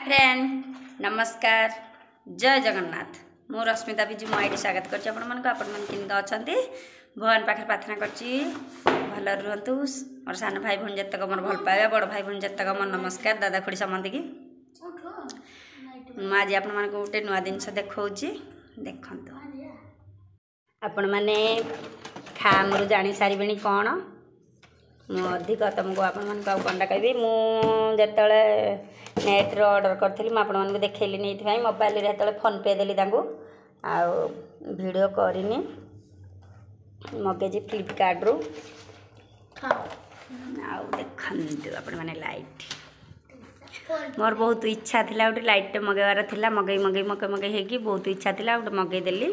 friend नमस्कार जय जगन्नाथ मु रश्मिता विजु मो आईडी स्वागत करछि आपण मन केनका अछंती भगवान पाखे प्रार्थना करछि भल रहंतु मोर सान भाई भन जतक मोर भल पावे बड़ भाई भन जतक मोर नमस्कार दादा खुड़ी समंती की आज आपण मन को गोटे नुआ जिनस देखौछि देखंतु आपण माने खामरु जानि सारिबेनी कोन मु अधिक तुमको आपण मन को कंडा कहबी मु जतले नेट रो ऑर्डर करथली म आपण मन को देखैली नै थाई मोबाइल रे जतले फोन पे देली तांगु आ वीडियो करिनी मगे जे फ्लिपकार्ट रो आ देखंतु आपण माने लाइट मोर बहुत इच्छा थिला उटे लाइट मगेवार थिला मगे मगे मगे मगे हेकी बहुत इच्छा थिला उटे मगे देली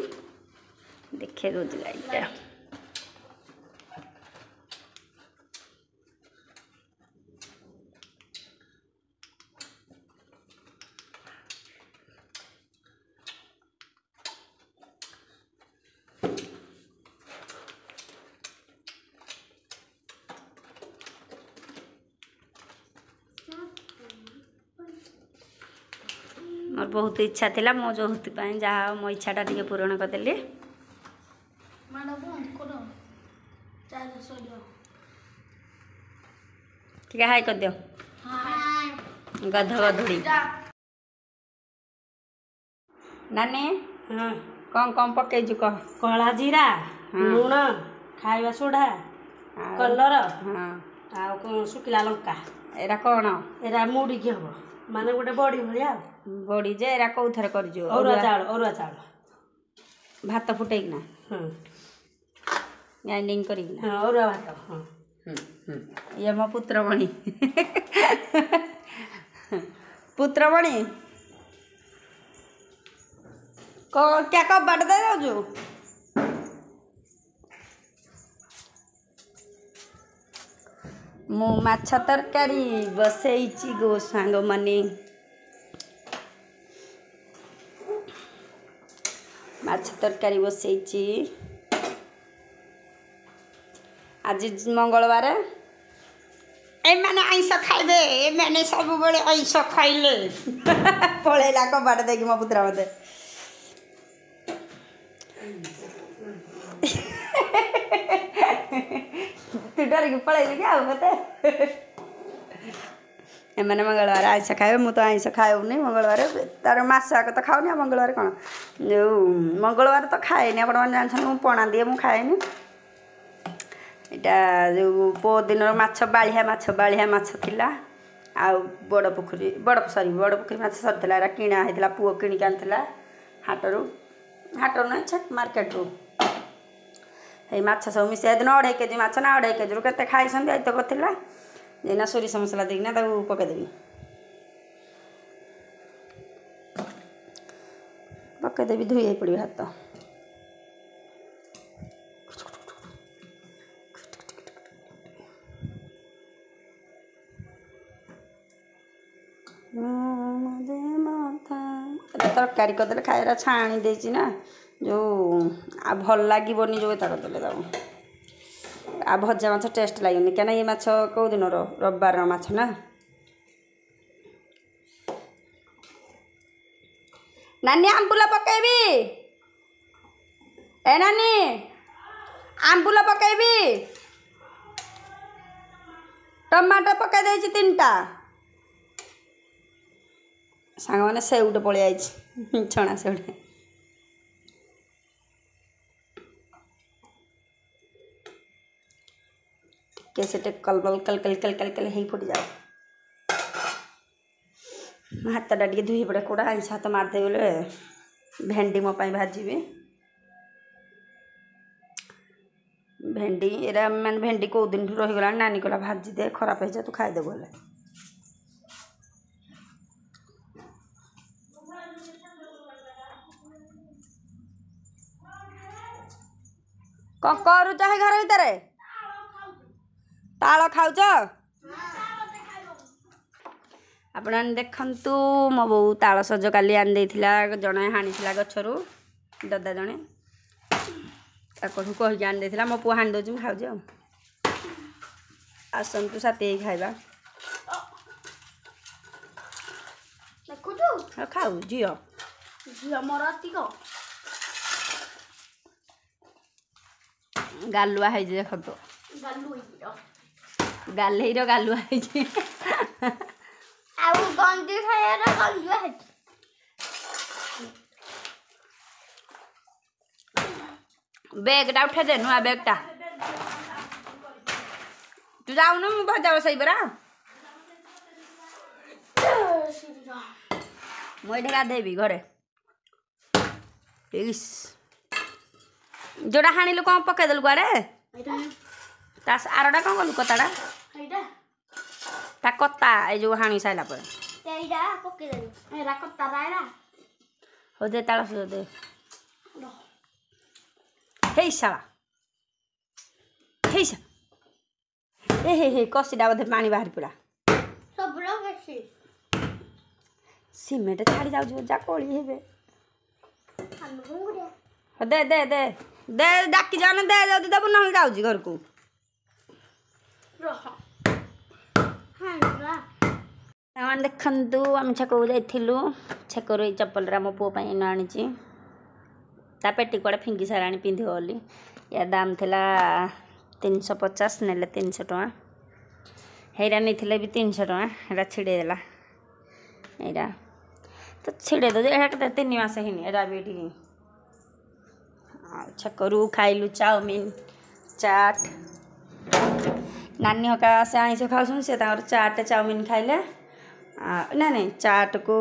देखे रोज लाइट मोर बहुत इच्छा थिला मो जो होती पाए जहाँ मो इच्छाटा टिके पूरण करदेली ठीक है हाय कर दियो गध गधुड़ी नानी कौन कौन पकई जु कह कला जीरा लुण खाइबा सोडा कलर आ सुखिला लंका एरा कौन एरा मुड़ी की हबो माने गोटे बड़ी भलिया बड़ी जे एरा कौ थरे कर जो अरुआ चाउल भात फुटै ना ग्राइंडिंग करी ना अरुआ भात ये मो पुत्रमणि पुत्रमणि को क्या कब बाट दे जो मु माछ तरकारी बसैची गो सांग मने माछ तरकारी बसैची आज मंगलवार ए माने आइंस खाइबे ए माने सब बड़े आइंस खाइले पळेला कबाट देगी मो पुत्रा मते तू डर के पळेली क्या मते ए माने मंगलवार आइंस खाइबे मु तो आइंस खाइउ नै मंगलवार तार मास आक तो खाउनी मंगलवार कोन जो मंगलवार तो खाए नै आपण जान मु पणा दिए मु खाए नै इटा जो पो दिन माछ बालिया माछ थिला आ बड़ पोखरी बड़ पोखरी माछ सरथिला रा किणा हेतिला पुओ किणी कानथिला हाटरू नै छक मार्केट रू हे माछ सब मिसे दिन 2.5 केजी माछ ना 2.5 केजी रू केते खाइ संदे आइ तो कथिला जेना सोरिष मसला देना ताऊ पके देबी धुई पड़ी हाथ तरकारी करदे खाइरा छाणी देची ना जो आ भल लागबनी जो एता करदे दाऊ आ भजा माछ टेस्ट लागनी क्या ये माछ कौ दिन रविवार माछ ना नानी आंबुला पकेबी ए नानी आंबुला पकेबी टमाटर पके देछि 3टा सांग माने सेउटे पळि आइछि छणा सेउटे कैसे कल हे फुट जाओ हाथ टे धुई पड़े कौड़ा आइंस हाथ मारदे बोले भेंडी मो भाजी भेंडी एरा मैंने भेंडी कौ दिन रहीगला नानी कहला भाजी दे खराब हो जा तू खाईदे बोले कौन करू चाहे घर भीतर ताल खाऊच आपण देखंतु मो बो ताल सज काली आन देथिला जणे हानी थिला गछरू दादा जणे ताकठू कहि आन देथिला मो पु हानी दोजु खाऊ जे आसंतु साथी खाइबा ଦେଖୁଛୁ ଖାଉ ଝିଅ ଝିଅ ମୋର ଅତିକ ଗାଲୁଆ ହେଇଛି ଦେଖନ୍ତୁ ଗାଲେଇର ଗାଲୁଆ ହେଇଛି ଆଉ ଗଞ୍ଜି ଖାଇବାର ଗାଲୁଆ ହେଇଛି ବେଗଟା ଉଠେଇ ଦେ ନୂଆ ବେଗଟା ତୁ ଯାଉନୁ ମୁଁ ଭଜା ବସାଇ ପରା ମୁଁ ଏଠି ଗାଧେଇବି ଘରେ ଇସ୍ ଯୋଉଟା ହାଣିଲୁ କ'ଣ ପକେଇଦେଲୁ କୁଆଡ଼େ ତା ଆରଟା କ'ଣ କଲୁ କତାଟା ତା କତା ଏଇ ଯୋଉ ହାଣି ସାରିଲା ପରେ ହଉ ଦେ ତାଳ ଦେ ହେଇ ଶାଳା ହେଇସା ଏ ହେ କଷିଟା ବୋଧେ ପାଣି ବାହାରି ପଡ଼ା ସିମେଣ୍ଟ ଛାଡ଼ି ଯାଉଛି ଯା କୋଳି ହେବେ ଦେ ଦେ ଦେ ଦେ ଡାକି ଯାଉନ ଦେ ଯଦି ଦେବୁ ନହେଲେ ଯାଉଛି ଘରକୁ ସେମାନେ ଦେଖନ୍ତୁ ଆମେ ଛକକୁ ଯାଇଥିଲୁ ଛକରୁ ଏଇ ଚପଲରେ ଆମ ପୁଅ ପାଇଁ ଏଇନା ଆଣିଛି ତା ପେଟି କୁଆଡ଼େ ଫିଙ୍ଗି ସାରିଲାଣି ପିନ୍ଧିବ ବୋଲି ୟା ଦାମ ଥିଲା 350 ନେଲେ 300 ଟଙ୍କା ହେଇରା ନେଇଥିଲେ ବି 300 ଟଙ୍କା ଏଇଟା ଛିଡ଼େଇ ଦେଲା ଏଇଟା ତ ଛିଡ଼େଇ ଦେଉଛି ଏଇଟା କେତେ 3 ମାସ ହେଇନି ଏଇଟା ବି ଏଠି ଛକରୁ ଖାଇଲୁ ଚାଉମିନ ଚାଟ୍ ନାନୀ ହକା ସେ ଆଇଁଷ ଖାଉଛନ୍ତି ସେ ତାଙ୍କର ଚାଟ୍ ଚାଉମିନ ଖାଇଲେ ନାଇଁ ଚାଟ୍କୁ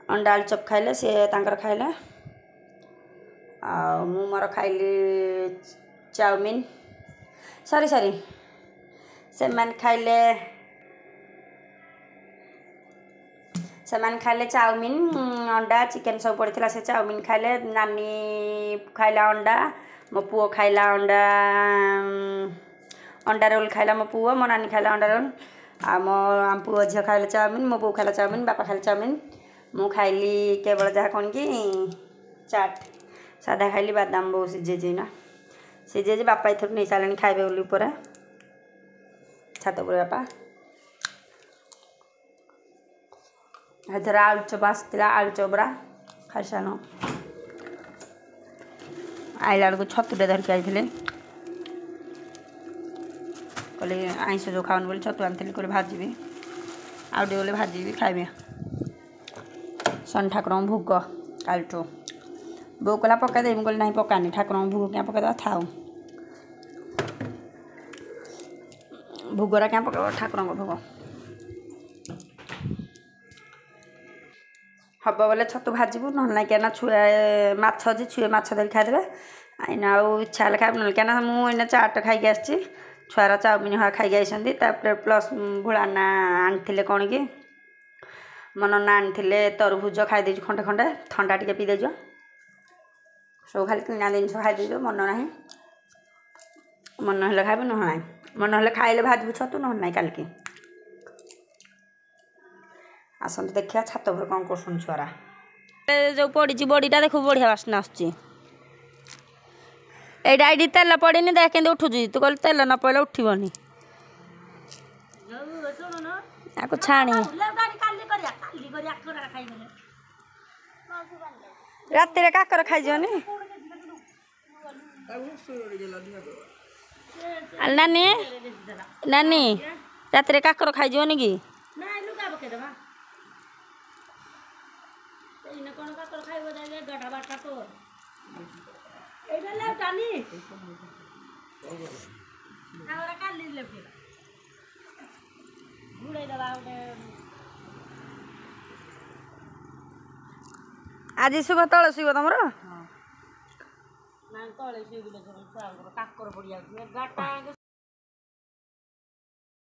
ଅଣ୍ଡା ଆଳୁଚପ୍ ଖାଇଲେ ସେ ତାଙ୍କର ଖାଇଲେ ଆଉ ମୁଁ ମୋର ଖାଇଲି ଚାଉମିନ ସରି ସେମାନେ ଖାଇଲେ ଚାଉମିନ ଅଣ୍ଡା ଚିକେନ ସବୁ ପଡ଼ିଥିଲା ସେ ଚାଉମିନ ଖାଇଲେ ନାନୀ ଖାଇଲା ଅଣ୍ଡା ମୋ ପୁଅ ଖାଇଲା ଅଣ୍ଡା ରୋଲ୍ ଖାଇଲା ମୋ ପୁଅ ମୋ ନାନୀ ଖାଇଲା ଅଣ୍ଡା ରୋଲ୍ ଆଉ ମୋ ପୁଅ ଝିଅ ଖାଇଲେ ଚାଉମିନ ମୋ ବୋଉ ଖାଇଲା ଚାଉମିନ ବାପା ଖାଇଲେ ଚାଉମିନ ମୁଁ ଖାଇଲି କେବଳ ଯାହା କ'ଣ କି ଚାଟ୍ ସାଧା ଖାଇଲି ବାଦାମ ବୋଉ ସିଝେଇଛି ବାପା ଏଥର ନେଇ ସାରିଲେଣି ଖାଇବେ ବୋଲି ଉପରେ ଛାତ ଉପରେ ବାପା ଏଥର ଆଳୁଚପ ଆସିଥିଲା ଆଳୁଚପରା ଖାଇସାରିଲୁ ଆଇଲା ବେଳକୁ ଛତୁଟେ ଧରିକି ଆଇଥିଲେ କହିଲେ ଆଇଁଷ ଯେଉଁ ଖାଉନି ବୋଲି ଛତୁ ଆଣିଥିଲି କହିଲେ ଭାଜିବି ଆଉ ଟିକେ ଗଲେ ଭାଜିବି ଖାଇବି ଶନି ଠାକୁରଙ୍କ ଭୋଗ କାଲିଠୁ ବୋଉ କହିଲା ପକାଇଦେବି ମୁଁ କହିଲି ନାହିଁ ପକାନି ଠାକୁରଙ୍କ ଭୋଗ କିଆଁ ପକାଇଦେବା ଥାଉ ଭୋଗରା କିଆଁ ପକାଇବ ଠାକୁରଙ୍କ ଭୋଗ ହବ ବୋଲେ ଛତୁ ଭାଜିବୁ ନହେଲେ ନାଇଁ କିନା ଛୁଆ ମାଛ ଅଛି ଛୁଆ ମାଛ ଧରି ଖାଇଦେବେ ଏଇନା ଆଉ ଇଚ୍ଛା ହେଲେ ଖାଇବୁ ନହେଲେ କାହିଁକିନା ମୁଁ ଏଇନା ଚାଟ୍ ଖାଇକି ଆସିଛି ଛୁଆର ଚାଉମିନ ହକା ଖାଇକି ଆସିଛନ୍ତି ତାପରେ ପ୍ଲସ୍ ଭୋଳାନା ଆଣିଥିଲେ କ'ଣ କି ମୋ ନନା ଆଣିଥିଲେ ତରଭୁଜ ଖାଇଦେଇଛୁ ଖଣ୍ଡେ ଥଣ୍ଡା ଟିକେ ପିଇ ଦେଇଛୁ ସବୁ ଖାଲି କିଣା ଜିନିଷ ଖାଇଦେଇଛୁ ମନ ନାହିଁ ମନ ହେଲେ ଖାଇବୁ ନହେଲେ ନାହିଁ ମନ ହେଲେ ଖାଇଲେ ଭାଜିବୁ ଛତୁ ନହେଲେ ନାହିଁ କାଲିକି ଆସନ୍ତୁ ଦେଖିବା ଛାତ ଉପରେ କ'ଣ କରୁଛନ୍ତି ଛୁଆରା ଯେଉଁ ପଡ଼ିଛି ବଡ଼ିଟା ଦେଖୁ ବଢ଼ିଆ ବାସ୍ନା ଆସୁଛି এইটা ଏଇଠି ତେଲ ପଡ଼ିନି ଦେଖ କେମିତି ଉଠୁଛି ତୁ କହିଲୁ ତେଲ ନ ପଡ଼ିଲେ ଉଠିବନି ଆକୁ ଛାଣି ରାତିରେ କାକର ଖାଇଯିବନି ନାନୀ ନାନୀ ରାତିରେ କାକର ଖାଇଯିବନି କି ଆଜି ଶୁଭ ତଳେ ଶୁଭ ତମର ତଳେ କାକର ପଡ଼ିଯାଉଛି